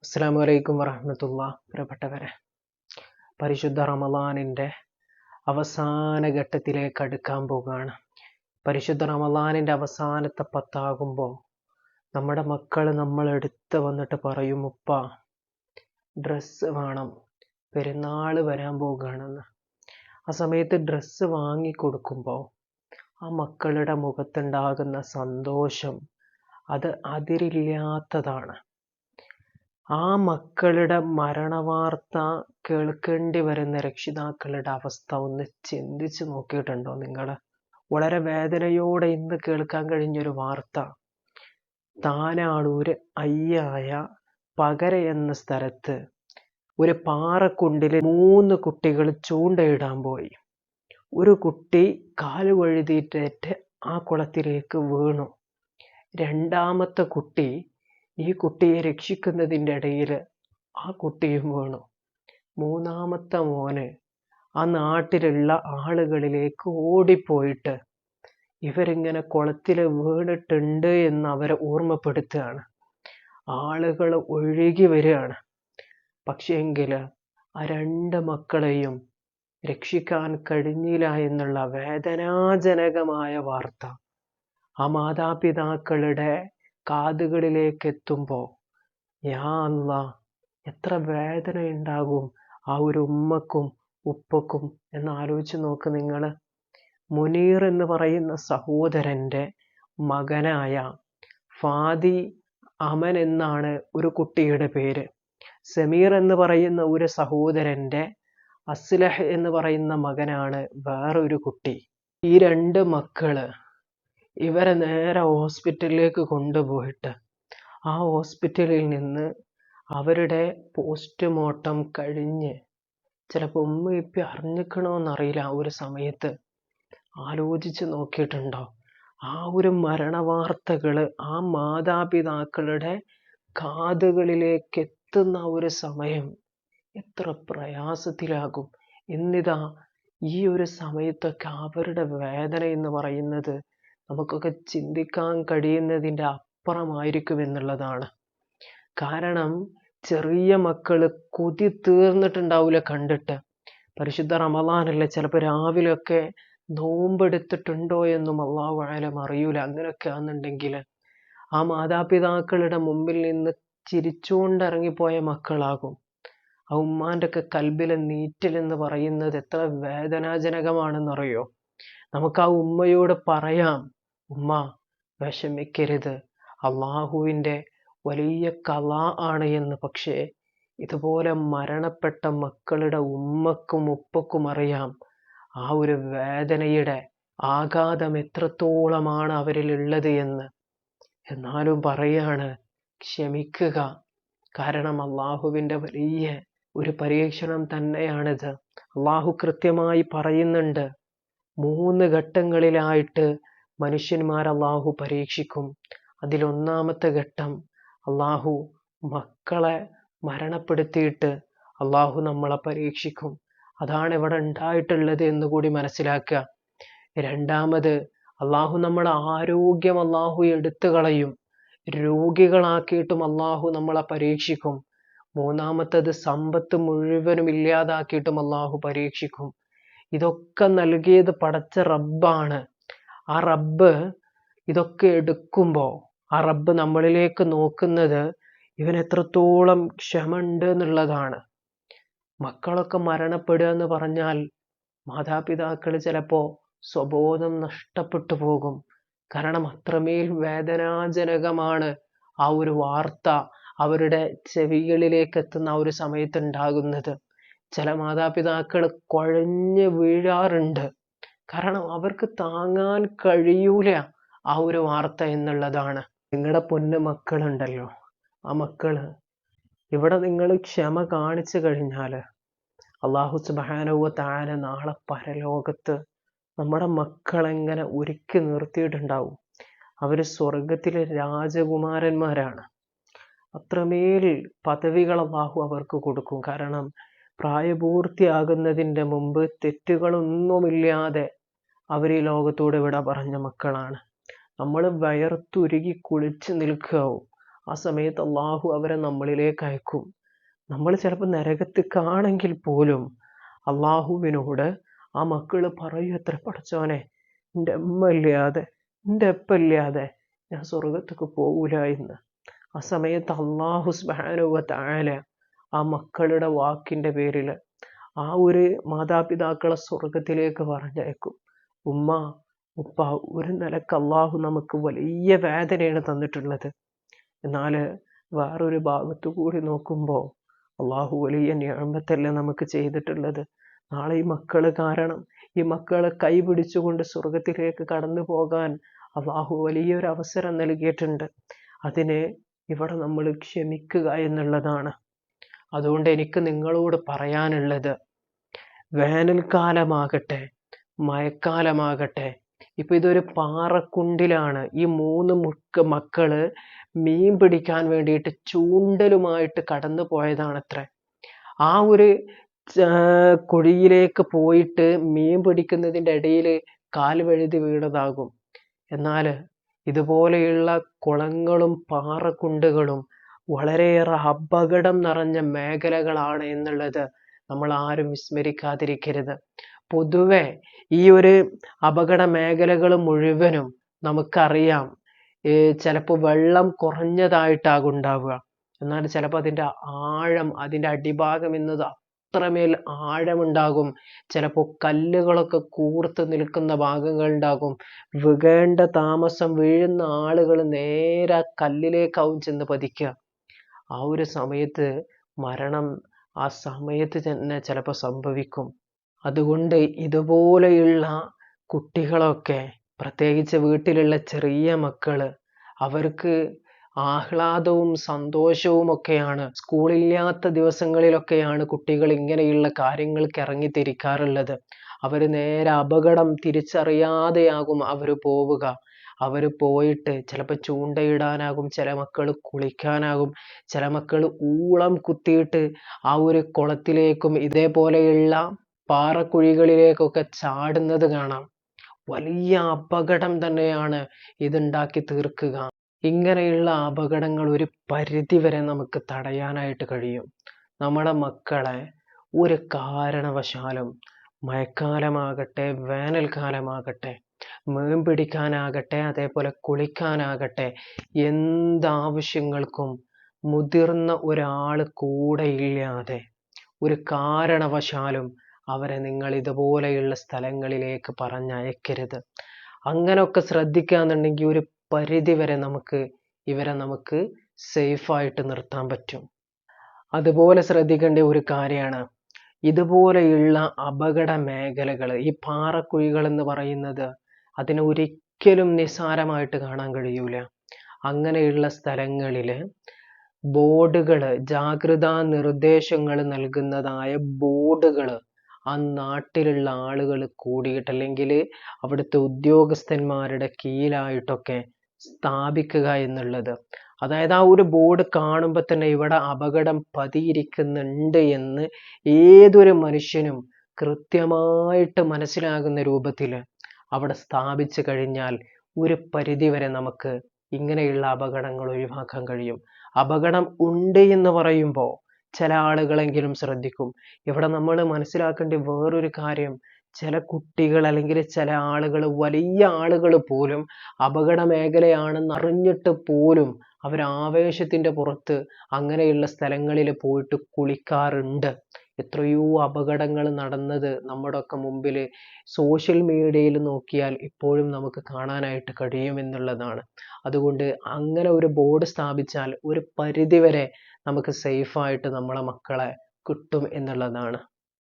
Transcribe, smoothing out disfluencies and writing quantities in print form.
അസ്സലാമു അലൈക്കും വറഹ്മത്തുള്ളാഹി. പ്രിയപ്പെട്ടവരെ, പരിശുദ്ധ റമളാനിൻ്റെ അവസാന ഘട്ടത്തിലേക്ക് അടുക്കാൻ പോകുകയാണ്. പരിശുദ്ധ റമളാനിൻ്റെ അവസാനത്തെ പത്താകുമ്പോൾ നമ്മുടെ മക്കൾ നമ്മളെടുത്ത് വന്നിട്ട് പറയും, ഉപ്പ ഡ്രസ്സ് വേണം, പെരുന്നാൾ വരാൻ പോകുകയാണെന്ന്. ആ സമയത്ത് ഡ്രസ്സ് വാങ്ങിക്കൊടുക്കുമ്പോൾ ആ മക്കളുടെ മുഖത്തുണ്ടാകുന്ന സന്തോഷം അത് അതിരില്ലാത്തതാണ്. ആ മക്കളുടെ മരണവാർത്ത കേൾക്കേണ്ടി വരുന്ന രക്ഷിതാക്കളുടെ അവസ്ഥ ഒന്ന് ചിന്തിച്ച് നോക്കിയിട്ടുണ്ടോ നിങ്ങൾ? വളരെ വേദനയോടെ ഇന്ന് കേൾക്കാൻ കഴിഞ്ഞൊരു വാർത്ത. താനാളൂർ അയ്യായ പകര എന്ന സ്ഥലത്ത് ഒരു പാറക്കുണ്ടിൽ 3 കുട്ടികൾ ചൂണ്ടയിടാൻ പോയി. ഒരു കുട്ടി കാല് വഴുതിയിട്ടേറ്റ് ആ കുളത്തിലേക്ക് വീണു. രണ്ടാമത്തെ കുട്ടി ഈ കുട്ടിയെ രക്ഷിക്കുന്നതിൻ്റെ ഇടയിൽ ആ കുട്ടിയും വീണു. മൂന്നാമത്തെ മോന് ആ നാട്ടിലുള്ള ആളുകളിലേക്ക് ഓടിപ്പോയിട്ട് ഇവരിങ്ങനെ കുളത്തിൽ വീണിട്ടുണ്ട് എന്ന് അവരെ ഓർമ്മപ്പെടുത്തുകയാണ്. ആളുകൾ ഒഴുകി വരികയാണ്. പക്ഷേങ്കിൽ ആ 2 മക്കളെയും രക്ഷിക്കാൻ കഴിഞ്ഞില്ല എന്നുള്ള വേദനാജനകമായ വാർത്ത ആ മാതാപിതാക്കളുടെ കാതുകളിലേക്ക് എത്തുമ്പോൾ, യാ അല്ലാഹ്, എത്ര വേദന ഉണ്ടാകും ആ ഒരു ഉമ്മക്കും ഉപ്പക്കും എന്ന് ആലോചിച്ച് നോക്ക് നിങ്ങൾ. മുനീർ എന്ന് പറയുന്ന സഹോദരൻ്റെ മകനായ ഫാദി അമൻ എന്നാണ് ഒരു കുട്ടിയുടെ പേര്. സമീർ എന്ന് പറയുന്ന ഒരു സഹോദരൻ്റെ അസ്ലഹ് എന്ന് പറയുന്ന മകനാണ് വേറൊരു കുട്ടി. ഈ 2 മക്കള് ഇവരെ നേരെ ഹോസ്പിറ്റലിലേക്ക് കൊണ്ടുപോയിട്ട് ആ ഹോസ്പിറ്റലിൽ നിന്ന് അവരുടെ പോസ്റ്റ്മോർട്ടം കഴിഞ്ഞ്, ചിലപ്പോൾ ഉമ്മ ഇപ്പം അറിഞ്ഞിക്കണമെന്നറിയില്ല, ആ ഒരു സമയത്ത് ആലോചിച്ച് നോക്കിയിട്ടുണ്ടോ? ആ ഒരു മരണവാർത്തകൾ ആ മാതാപിതാക്കളുടെ കാതുകളിലേക്ക് എത്തുന്ന ഒരു സമയം എത്ര പ്രയാസത്തിലാകും. ഇന്നിതാ ഈ ഒരു സമയത്തൊക്കെ അവരുടെ വേദന എന്ന് പറയുന്നത് നമുക്കൊക്കെ ചിന്തിക്കാൻ കഴിയുന്നതിൻ്റെ അപ്പുറമായിരിക്കും എന്നുള്ളതാണ്. കാരണം ചെറിയ മക്കള് കൊതി തീർന്നിട്ടുണ്ടാവില്ല കണ്ടിട്ട്. പരിശുദ്ധ റമളാനല്ലേ, ചിലപ്പോൾ രാവിലെയൊക്കെ നോമ്പെടുത്തിട്ടുണ്ടോ എന്നും അല്ലാഹു അഅലം അറിയൂല. അങ്ങനെയൊക്കെ ആണെന്നുണ്ടെങ്കിൽ ആ മാതാപിതാക്കളുടെ മുമ്പിൽ നിന്ന് ചിരിച്ചുകൊണ്ടിറങ്ങിപ്പോയ മക്കളാകും. ആ ഉമ്മാൻ്റെ ഒക്കെ കൽബിലെ നീറ്റൽ എന്ന് പറയുന്നത് എത്ര വേദനാജനകമാണെന്നറിയോ? നമുക്ക് ആ ഉമ്മയോട് പറയാം, ഉമ്മ വിഷമിക്കരുത്, അള്ളാഹുവിൻ്റെ വലിയ ഖളാ ആണ് എന്ന്. പക്ഷേ ഇതുപോലെ മരണപ്പെട്ട മക്കളുടെ ഉമ്മക്കും ഉപ്പക്കും അറിയാം ആ ഒരു വേദനയുടെ ആഘാതം എത്രത്തോളമാണ് അവരിലുള്ളത് എന്ന്. എന്നാലും പറയാണ്, ക്ഷമിക്കുക. കാരണം അള്ളാഹുവിൻ്റെ വലിയ ഒരു പരീക്ഷണം തന്നെയാണിത്. അള്ളാഹു കൃത്യമായി പറയുന്നുണ്ട്, 3 ഘട്ടങ്ങളിലായിട്ട് മനുഷ്യന്മാർ അള്ളാഹു പരീക്ഷിക്കും. അതിലൊന്നാമത്തെ ഘട്ടം അള്ളാഹു മക്കളെ മരണപ്പെടുത്തിയിട്ട് അള്ളാഹു നമ്മളെ പരീക്ഷിക്കും. അതാണ് ഇവിടെ ഉണ്ടായിട്ടുള്ളത് എന്നുകൂടി മനസ്സിലാക്കുക. രണ്ടാമത് അള്ളാഹു നമ്മളെ ആരോഗ്യം അള്ളാഹു എടുത്തു കളയും, രോഗികളാക്കിയിട്ടും അള്ളാഹു നമ്മളെ പരീക്ഷിക്കും. മൂന്നാമത്തത് സമ്പത്ത് മുഴുവനും ഇല്ലാതാക്കിയിട്ടും അള്ളാഹു പരീക്ഷിക്കും. ഇതൊക്കെ നൽകിയത് പടച്ച റബ്ബാണ്. ആ റബ്ബ് ഇതൊക്കെ എടുക്കുമ്പോൾ ആ റബ്ബ് നമ്മളിലേക്ക് നോക്കുന്നത് ഇവൻ എത്രത്തോളം ക്ഷമ ഉണ്ട് എന്നുള്ളതാണ്. മക്കളൊക്കെ മരണപ്പെടുക എന്ന് പറഞ്ഞാൽ മാതാപിതാക്കൾ ചിലപ്പോൾ സ്വബോധം നഷ്ടപ്പെട്ടു പോകും. കാരണം അത്രമേൽ വേദനാജനകമാണ് ആ ഒരു വാർത്ത അവരുടെ ചെവികളിലേക്ക് എത്തുന്ന ആ ഒരു സമയത്ത് ഉണ്ടാകുന്നത്. ചില മാതാപിതാക്കൾ കുഴഞ്ഞ് വീഴാറുണ്ട്. കാരണം അവർക്ക് താങ്ങാൻ കഴിയൂല ആ ഒരു വാർത്ത എന്നുള്ളതാണ്. നിങ്ങളുടെ പൊന്നു മക്കളുണ്ടല്ലോ, ആ മക്കള് ഇവിടെ നിങ്ങൾ ക്ഷമ കാണിച്ചു കഴിഞ്ഞാൽ അല്ലാഹു സുബ്ഹാനഹു വ തആല നാളെ പരലോകത്ത് നമ്മുടെ മക്കളെങ്ങനെ ഒരുക്കി നിർത്തിയിട്ടുണ്ടാവും. അവർ സ്വർഗത്തിലെ രാജകുമാരന്മാരാണ്. അത്രമേൽ പദവികൾ അല്ലാഹു അവർക്ക് കൊടുക്കും. കാരണം പ്രായപൂർത്തിയാകുന്നതിൻ്റെ മുമ്പ് തെറ്റുകളൊന്നുമില്ലാതെ അവർ ഈ ലോകത്തോട് വിട പറഞ്ഞ മക്കളാണ്. നമ്മൾ വയർത്തുരുകി കുളിച്ച് നിൽക്കാവും. ആ സമയത്ത് അള്ളാഹു അവരെ നമ്മളിലേക്ക് അയക്കും. നമ്മൾ ചിലപ്പോൾ നരകത്തിക്കാണെങ്കിൽ പോലും അള്ളാഹുവിനോട് ആ മക്കള് പറയും അത്ര, പടച്ചോനെ എൻ്റെ അമ്മ ഇല്ലാതെ എൻ്റെ അപ്പ ഇല്ലാതെ ഞാൻ സ്വർഗത്തേക്ക് പോകൂല എന്ന്. ആ സമയത്ത് അള്ളാഹു സുബ്ഹാനഹു വ തആല ആ മക്കളുടെ വാക്കിൻ്റെ പേരിൽ ആ ഒരു മാതാപിതാക്കളെ സ്വർഗത്തിലേക്ക് പറഞ്ഞയക്കും. ഉമ്മ ഉപ്പ, ഒരു നിലക്ക് അള്ളാഹു നമുക്ക് വലിയ വേദനയാണ് തന്നിട്ടുള്ളത്. എന്നാൽ വേറൊരു ഭാഗത്തു കൂടി നോക്കുമ്പോൾ അള്ളാഹു വലിയ നിഅമത്തല്ലേ നമുക്ക് ചെയ്തിട്ടുള്ളത്. നാളെ ഈ മക്കള് കാരണം ഈ മക്കളെ കൈ പിടിച്ചുകൊണ്ട് സ്വർഗത്തിലേക്ക് കടന്നു പോകാൻ അള്ളാഹു വലിയൊരു അവസരം നൽകിയിട്ടുണ്ട്. അതിനെ ഇവിടെ നമ്മൾ ക്ഷമിക്കുക എന്നുള്ളതാണ്. അതുകൊണ്ട് എനിക്ക് നിങ്ങളോട് പറയാനുള്ളത്, വേനൽക്കാലമാകട്ടെ മഴക്കാലമാകട്ടെ, ഇപ്പൊ ഇതൊരു പാറക്കുണ്ടിലാണ് ഈ മൂന്ന് മക്കള് മീൻ പിടിക്കാൻ വേണ്ടിയിട്ട് ചൂണ്ടലുമായിട്ട് കടന്നു പോയതാണത്രേ. ആ ഒരു കുഴിയിലേക്ക് പോയിട്ട് മീൻ പിടിക്കുന്നതിൻ്റെ ഇടയിൽ കാൽ വഴുതി വീണതാകും. എന്നാൽ ഇതുപോലെയുള്ള കുളങ്ങളും പാറക്കുണ്ടുകളും വളരെയേറെ അപകടം നിറഞ്ഞ മേഖലകളാണ് എന്നുള്ളത് നമ്മൾ ആരും വിസ്മരിക്കാതിരിക്കരുത്. പൊതുവെ ഈ ഒരു അപകട മേഖലകൾ മുഴുവനും നമുക്കറിയാം, ചിലപ്പോൾ വെള്ളം കുറഞ്ഞതായിട്ടാകും ഉണ്ടാവുക. എന്നാൽ ചിലപ്പോൾ അതിൻ്റെ ആഴം, അതിൻ്റെ അടിഭാഗം എന്നത് അത്രമേൽ ആഴമുണ്ടാകും. ചിലപ്പോൾ കല്ലുകളൊക്കെ കൂർത്ത് നിൽക്കുന്ന ഭാഗങ്ങൾ ഉണ്ടാകും. വീഴേണ്ട താമസം വീഴുന്ന ആളുകൾ നേരെ കല്ലിലേക്കാവും ചെന്ന് പതിക്കുക. ആ ഒരു സമയത്ത് മരണം ആ സമയത്ത് തന്നെ ചിലപ്പോൾ സംഭവിക്കും. അതുകൊണ്ട് ഇതുപോലെയുള്ള കുട്ടികളൊക്കെ, പ്രത്യേകിച്ച് വീട്ടിലുള്ള ചെറിയ മക്കള്, അവർക്ക് ആഹ്ലാദവും സന്തോഷവും ഒക്കെയാണ്. സ്കൂളില്ലാത്ത ദിവസങ്ങളിലൊക്കെയാണ് കുട്ടികൾ ഇങ്ങനെയുള്ള കാര്യങ്ങൾക്ക് ഇറങ്ങിത്തിരിക്കാറുള്ളത്. അവർ നേരെ അപകടം തിരിച്ചറിയാതെയാകും അവർ പോവുക. അവർ പോയിട്ട് ചിലപ്പോൾ ചൂണ്ടയിടാനാകും, ചില മക്കൾ കുളിക്കാനാകും, ചില മക്കൾ ഊളം കുത്തിയിട്ട് ആ ഒരു കുളത്തിലേക്കും ഇതേപോലെയുള്ള പാറക്കുഴികളിലേക്കൊക്കെ ചാടുന്നത് കാണാം. വലിയ അപകടം തന്നെയാണ് ഇതുണ്ടാക്കി തീർക്കുക. ഇങ്ങനെയുള്ള അപകടങ്ങൾ ഒരു പരിധി വരെ നമുക്ക് തടയാനായിട്ട് കഴിയും. നമ്മുടെ മക്കളെ ഒരു കാരണവശാലും മഴക്കാലമാകട്ടെ വേനൽക്കാലമാകട്ടെ, മീൻ പിടിക്കാനാകട്ടെ അതേപോലെ കുളിക്കാനാകട്ടെ, എന്താവശ്യങ്ങൾക്കും മുതിർന്ന ഒരാൾ കൂടെ ഇല്ലാതെ ഒരു കാരണവശാലും അവരെ നിങ്ങൾ ഇതുപോലെയുള്ള സ്ഥലങ്ങളിലേക്ക് പറഞ്ഞയക്കരുത്. അങ്ങനെയൊക്കെ ശ്രദ്ധിക്കാന്നുണ്ടെങ്കിൽ ഒരു പരിധി വരെ ഇവരെ നമുക്ക് സേഫായിട്ട് നിർത്താൻ പറ്റും. അതുപോലെ ശ്രദ്ധിക്കേണ്ട ഒരു കാര്യമാണ്, ഇതുപോലെയുള്ള അപകട മേഖലകൾ, ഈ പാറക്കുഴികൾ എന്ന് പറയുന്നത് അതിനെ ഒരിക്കലും നിസ്സാരമായിട്ട് കാണാൻ കഴിയൂല. അങ്ങനെയുള്ള സ്ഥലങ്ങളിൽ ബോർഡുകൾ, ജാഗ്രതാ നിർദ്ദേശങ്ങൾ നൽകുന്നതായ ബോർഡുകൾ ആ നാട്ടിലുള്ള ആളുകൾ കൂടിയിട്ട് അല്ലെങ്കിൽ അവിടുത്തെ ഉദ്യോഗസ്ഥന്മാരുടെ കീഴിലായിട്ടൊക്കെ സ്ഥാപിക്കുക എന്നുള്ളത്. അതായത് ആ ഒരു ബോർഡ് കാണുമ്പോൾ തന്നെ ഇവിടെ അപകടം പതിയിരിക്കുന്നുണ്ട് എന്ന് ഏതൊരു മനുഷ്യനും കൃത്യമായിട്ട് മനസ്സിലാകുന്ന രൂപത്തിൽ അവിടെ സ്ഥാപിച്ചു കഴിഞ്ഞാൽ ഒരു പരിധി വരെ നമുക്ക് ഇങ്ങനെയുള്ള അപകടങ്ങൾ ഒഴിവാക്കാൻ കഴിയും. അപകടം ഉണ്ട് എന്ന് പറയുമ്പോൾ ചില ആളുകളെങ്കിലും ശ്രദ്ധിക്കും. ഇവിടെ നമ്മൾ മനസ്സിലാക്കേണ്ട വേറൊരു കാര്യം, ചില കുട്ടികൾ അല്ലെങ്കിൽ ചില ആളുകൾ, വലിയ ആളുകൾ പോലും അപകട മേഖലയാണെന്ന് അറിഞ്ഞിട്ട് പോലും അവർ ആവേശത്തിൻ്റെ പുറത്ത് അങ്ങനെയുള്ള സ്ഥലങ്ങളിൽ പോയിട്ട് കുളിക്കാറുണ്ട്. എത്രയോ അപകടങ്ങൾ നടന്നത് നമ്മുടെ ഒക്കെ മുമ്പിൽ സോഷ്യൽ മീഡിയയിൽ നോക്കിയാൽ ഇപ്പോഴും നമുക്ക് കാണാനായിട്ട് കഴിയുമെന്നുള്ളതാണ്. അതുകൊണ്ട് അങ്ങനെ ഒരു ബോർഡ് സ്ഥാപിച്ചാൽ ഒരു പരിധി വരെ നമുക്ക് സേഫായിട്ട് നമ്മളെ മക്കളെ കിട്ടും എന്നുള്ളതാണ്.